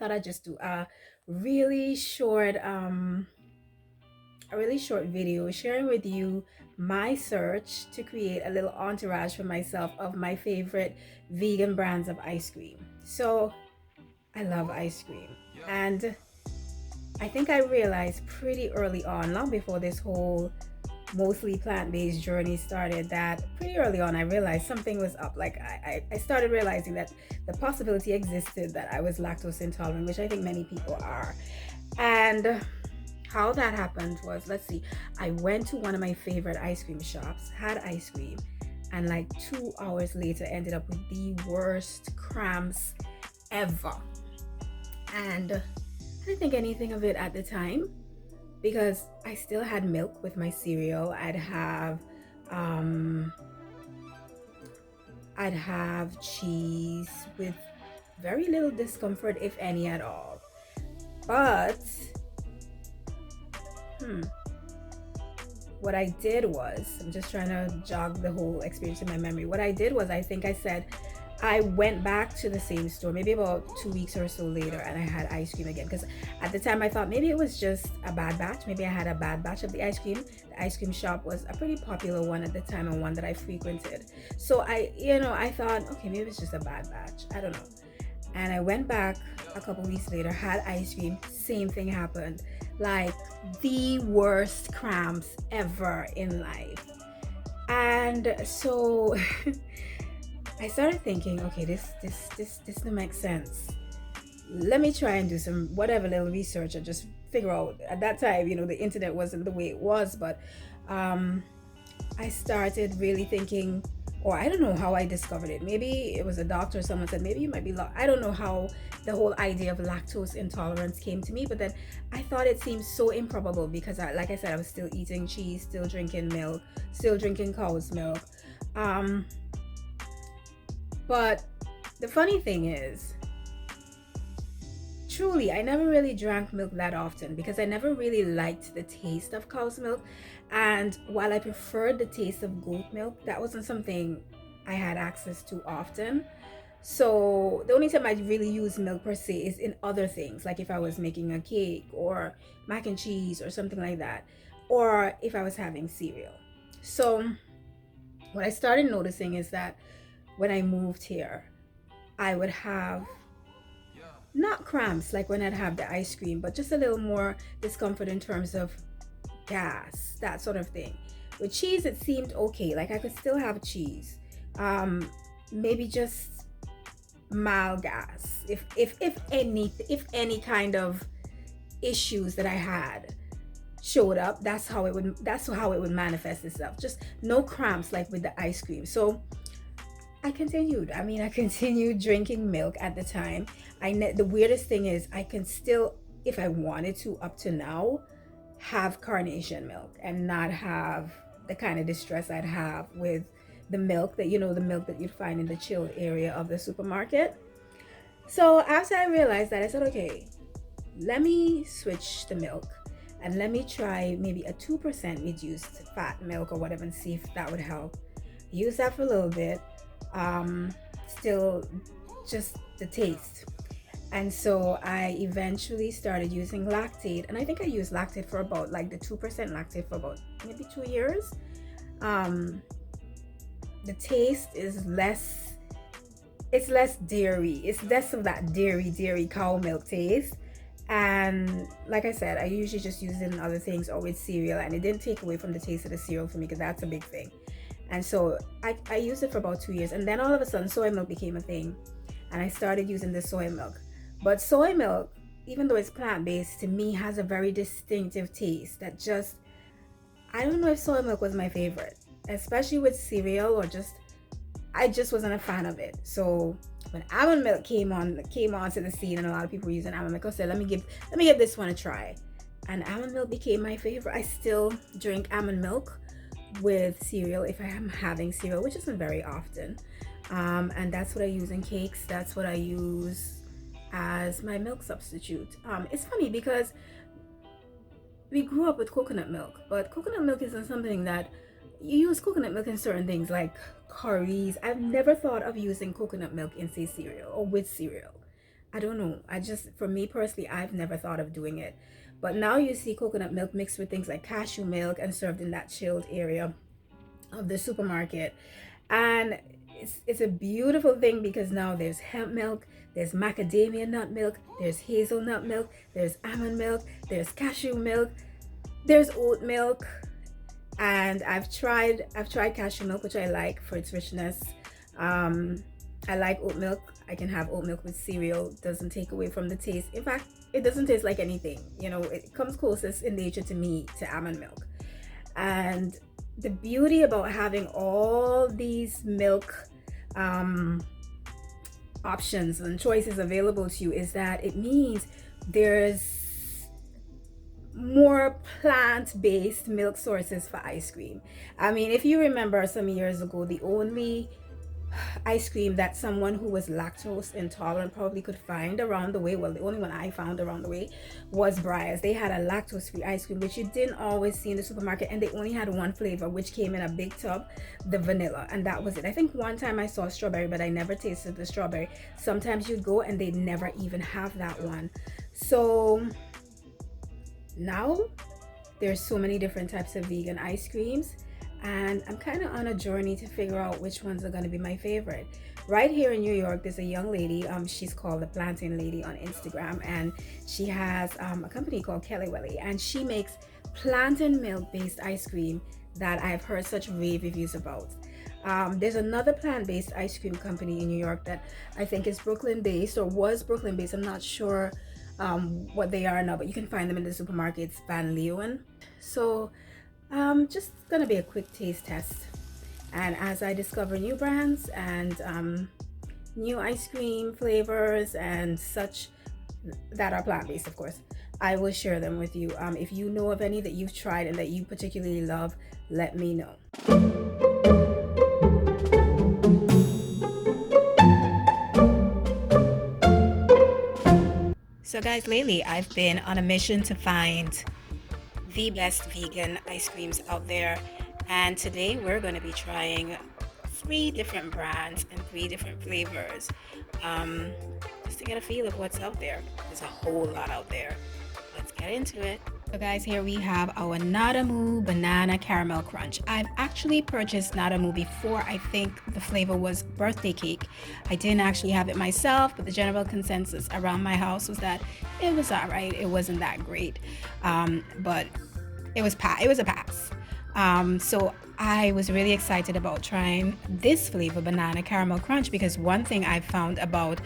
thought I'd just do really short um a really short video sharing with you my search to create a little entourage for myself of my favorite vegan brands of ice cream. So I love ice cream, and I think I realized pretty early on, long before this whole mostly plant-based journey started, that pretty early on I realized something was up. Like I started realizing that the possibility existed that I was lactose intolerant, which I think many people are. And how that happened was, let's see, I went to one of my favorite ice cream shops, had ice cream, and like 2 hours later ended up with the worst cramps ever. And I didn't think anything of it at the time because I still had milk with my cereal. Um I'd have cheese with very little discomfort, if any at all. But hmm, what I did was, I'm just trying to jog the whole experience in my memory. What I did was, I think I said, I went back to the same store maybe about 2 weeks or so later, and I had ice cream again. Because at the time I thought maybe it was just a bad batch. Maybe I had a bad batch of the ice cream. The ice cream shop was a pretty popular one at the time and one that I frequented. So I thought, okay, maybe it's just a bad batch. I don't know. And I went back a couple weeks later, had ice cream, same thing happened. Like the worst cramps ever in life. And so I started thinking, okay, this doesn't make sense. Let me try and do some whatever little research and just figure out. At that time, the internet wasn't the way it was, but um I started really thinking, or I don't know how I discovered it. Maybe it was a doctor, someone said, maybe you might be, I don't know how the whole idea of lactose intolerance came to me, but then I thought it seemed so improbable because, like I said, I was still eating cheese, still drinking milk, still drinking cow's milk. Um, but the funny thing is, truly, I never really drank milk that often because I never really liked the taste of cow's milk. And while I preferred the taste of goat milk, that wasn't something I had access to often. So the only time I really use milk per se is in other things, like if I was making a cake or mac and cheese or something like that, or if I was having cereal. So what I started noticing is that when I moved here, I would have not cramps like when I'd have the ice cream, but just a little more discomfort in terms of gas, that sort of thing. With cheese, it seemed okay. Like I could still have cheese. Maybe just mild gas. If any kind of issues that I had showed up, that's how it would manifest itself. Just no cramps like with the ice cream. So I continued. I continued drinking milk at the time. The weirdest thing is I can still, if I wanted to, up to now, have carnation milk and not have the kind of distress I'd have with the milk that you'd find in the chilled area of the supermarket. So after I realized that, I said, okay, let me switch the milk and let me try maybe a 2% reduced fat milk or whatever and see if that would help. Use that for a little bit. Still just the taste. And so I eventually started using lactate, and I think I used lactate for about, like, the 2% lactate for about maybe 2 years. um the taste is less, it's less dairy, it's less of that dairy cow milk taste. And like I said, I usually just use it in other things or with cereal, and it didn't take away from the taste of the cereal for me because that's a big thing. And so I used it for about 2 years, and then all of a sudden soy milk became a thing, and I started using the soy milk. But soy milk, even though it's plant-based, to me has a very distinctive taste that just, I don't know if soy milk was my favorite, especially with cereal, or just, I just wasn't a fan of it. So when almond milk came onto the scene, and a lot of people were using almond milk, I said, let me give this one a try. And almond milk became my favorite. I still drink almond milk with cereal if I am having cereal, which isn't very often. And that's what I use in cakes. That's what I use as my milk substitute. It's funny because we grew up with coconut milk, but coconut milk isn't something that you use. Coconut milk in certain things like curries. I've never thought of using coconut milk in, say, cereal or with cereal. I don't know. For me personally, I've never thought of doing it. But now you see coconut milk mixed with things like cashew milk and served in that chilled area of the supermarket. And it's a beautiful thing because now there's hemp milk, there's macadamia nut milk, there's hazelnut milk, there's almond milk, there's cashew milk, there's oat milk. And I've tried cashew milk, which I like for its richness. I like oat milk. I can have oat milk with cereal. Doesn't take away from the taste. In fact, it doesn't taste like anything. It comes closest in nature to me to almond milk. And the beauty about having all these milk options and choices available to you is that it means there's more plant-based milk sources for ice cream. I mean, if you remember some years ago, the only ice cream that someone who was lactose intolerant probably could find around the way, well, the only one I found around the way was Breyers. They had a lactose-free ice cream, which you didn't always see in the supermarket, and they only had one flavor, which came in a big tub, the vanilla, and that was it. I think one time I saw strawberry, but I never tasted the strawberry. Sometimes you'd go and they'd never even have that one. So now there's so many different types of vegan ice creams, and I'm kind of on a journey to figure out which ones are going to be my favorite. Right here in New York, there's a young lady, she's called the Plantain Lady on Instagram, and she has a company called Kelly Welly, and she makes plantain milk based ice cream that I've heard such rave reviews about. There's another plant-based ice cream company in New York that I think is Brooklyn based, or was Brooklyn based. I'm not sure what they are now, but you can find them in the supermarkets, Van Leeuwen. So just gonna be a quick taste test, and as I discover new brands and new ice cream flavors and such that are plant-based, of course, I will share them with you. If you know of any that you've tried and that you particularly love, let me know. So guys, lately I've been on a mission to find the best vegan ice creams out there, and today we're going to be trying 3 different brands and 3 different flavors, just to get a feel of what's out there. There's a whole lot out there. Let's get into it. So guys, here we have our Nadamu Banana Caramel Crunch. I've actually purchased Nadamu before. I think the flavor was birthday cake. I didn't actually have it myself, but the general consensus around my house was that it was all right. It wasn't that great, but it was a pass. So I was really excited about trying this flavor, Banana Caramel Crunch, because one thing I found about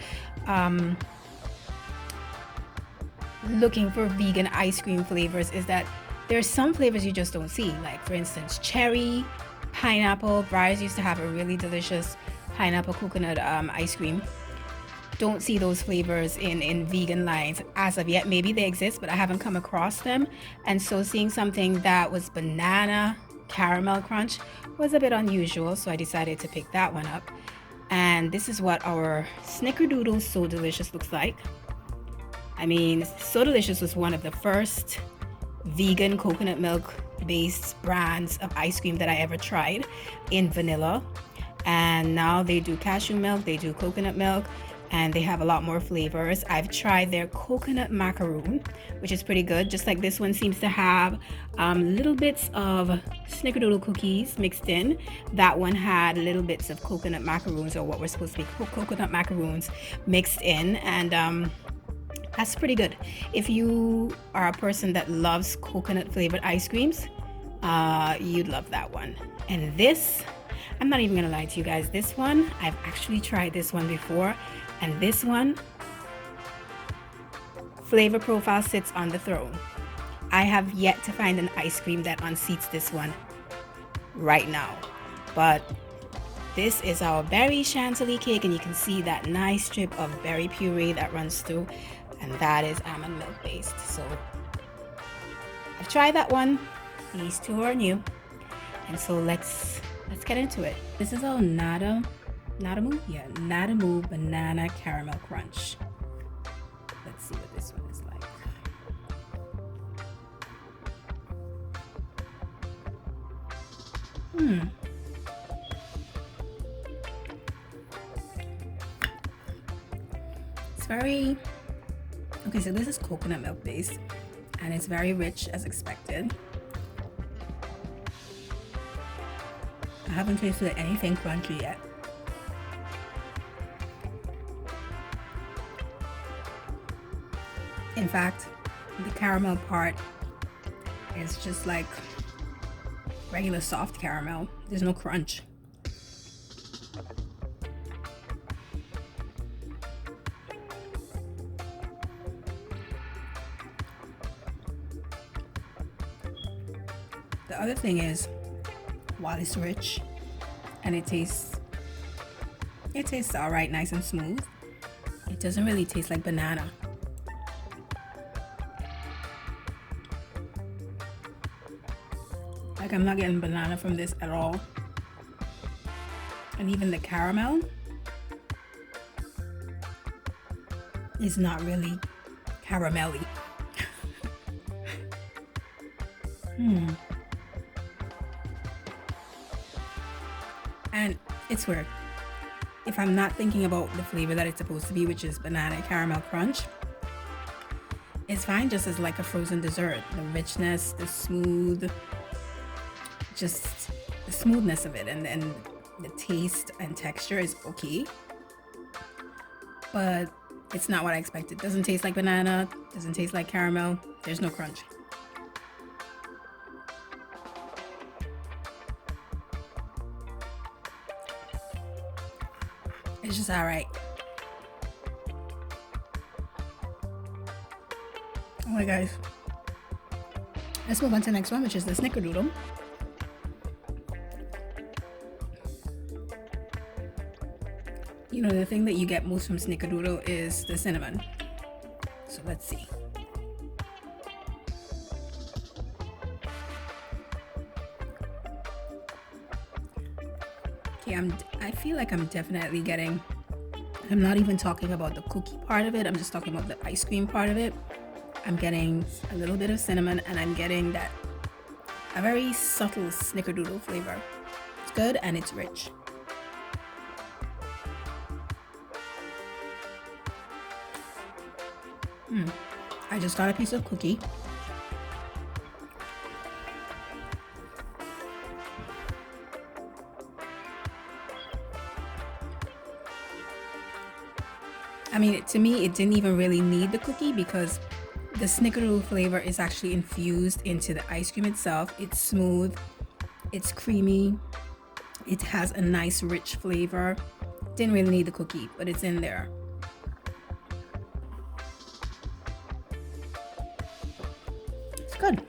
looking for vegan ice cream flavors is that there's some flavors you just don't see, like for instance cherry, pineapple. Breyers used to have a really delicious pineapple coconut ice cream. Don't see those flavors in vegan lines as of yet. Maybe they exist, but I haven't come across them. And so seeing something that was banana caramel crunch was a bit unusual, so I decided to pick that one up. And this is what our Snickerdoodle So Delicious looks like. I mean, So Delicious was one of the first vegan coconut milk based brands of ice cream that I ever tried in vanilla. And now they do cashew milk, they do coconut milk, and they have a lot more flavors. I've tried their coconut macaroon, which is pretty good. Just like this one seems to have little bits of Snickerdoodle cookies mixed in. That one had little bits of coconut macaroons, or what were supposed to be coconut macaroons mixed in, and that's pretty good. If you are a person that loves coconut flavored ice creams, you'd love that one. And this, I'm not even gonna lie to you guys, this one, I've actually tried this one before, and this one, flavor profile sits on the throne. I have yet to find an ice cream that unseats this one right now. But this is our berry chantilly cake, and you can see that nice strip of berry puree that runs through, and that is almond milk based. So I've tried that one. These 2 are new, and so let's get into it. This is our Nadamu Banana Caramel Crunch. Let's see what this one is like. It's very, okay, so this is coconut milk based and it's very rich as expected. I haven't tasted anything crunchy yet. In fact, the caramel part is just like regular soft caramel. There's no crunch. The other thing is, while it's rich and it tastes all right, nice and smooth, it doesn't really taste like banana. Like, I'm not getting banana from this at all. And even the caramel is not really caramelly. And it's weird. If I'm not thinking about the flavor that it's supposed to be, which is banana caramel crunch, it's fine just as like a frozen dessert. The richness, the smooth, just the smoothness of it, and then the taste and texture is okay. But it's not what I expected. It doesn't taste like banana, doesn't taste like caramel. There's no crunch. It's just all right. Alright guys, let's move on to the next one, which is the snickerdoodle. You know, the thing that you get most from snickerdoodle is the cinnamon. So let's see. Okay, I feel like I'm definitely getting, I'm not even talking about the cookie part of it, I'm just talking about the ice cream part of it. I'm getting a little bit of cinnamon, and I'm getting that, a very subtle snickerdoodle flavor. It's good and it's rich. I just got a piece of cookie. I mean, to me, it didn't even really need the cookie because the snickerdoodle flavor is actually infused into the ice cream itself. It's smooth, it's creamy, it has a nice rich flavor. Didn't really need the cookie, but it's in there. It's good.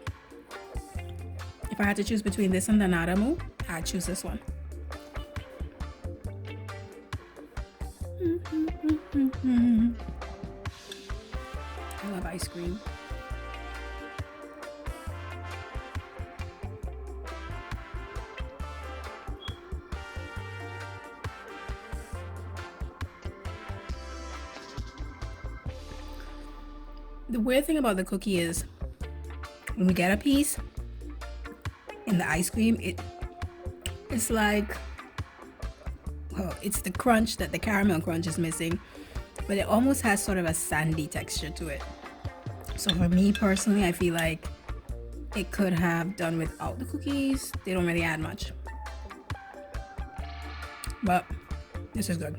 If I had to choose between this and the Nadamu, I'd choose this one. I love ice cream. The weird thing about the cookie is when we get a piece in the ice cream, it's like, well, it's the crunch that the caramel crunch is missing, but it almost has sort of a sandy texture to it. So for me personally, I feel like it could have done without the cookies. They don't really add much, but this is good.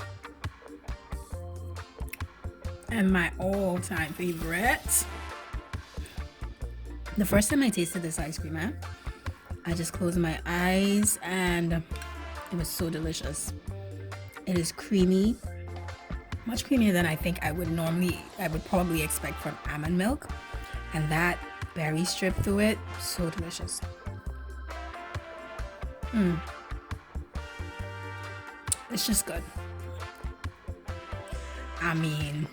And my all-time favorite, the first time I tasted this ice cream, I just closed my eyes and it was so delicious. It is creamy, much creamier than I think I would probably expect from almond milk, and that berry strip through it, so delicious. It's just good. I mean,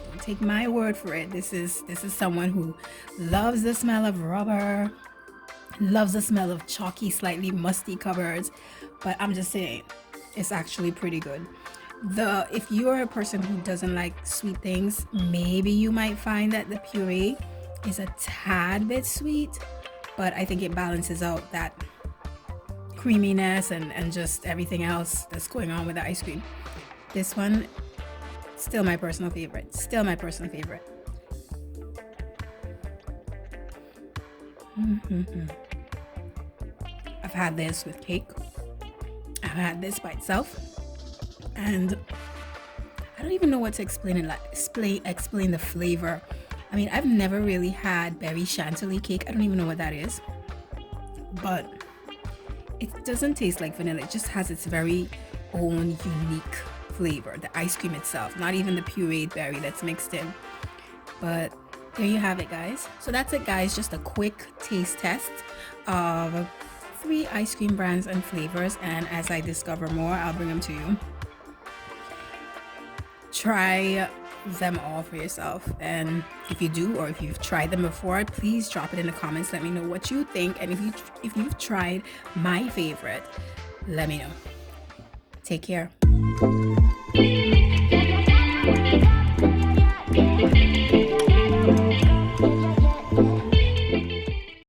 don't take my word for it. This is someone who loves the smell of rubber, loves the smell of chalky, slightly musty cupboards, but I'm just saying, it's actually pretty good. If you are a person who doesn't like sweet things, maybe you might find that the puree is a tad bit sweet, but I think it balances out that creaminess and just everything else that's going on with the ice cream. This one, Still my personal favorite. Still my personal favorite. I've had this with cake. I've had this by itself. And I don't even know what to explain it, like explain the flavor. I mean, I've never really had berry chantilly cake. I don't even know what that is. But it doesn't taste like vanilla. It just has its very own unique flavor. The ice cream itself, not even the pureed berry that's mixed in. But there you have it, guys. So that's it, guys. Just a quick taste test of 3 ice cream brands and flavors. And as I discover more, I'll bring them to you. Try them all for yourself, and if you do, or if you've tried them before, please drop it in the comments. Let me know what you think, and if you've tried my favorite, let me know. Take care.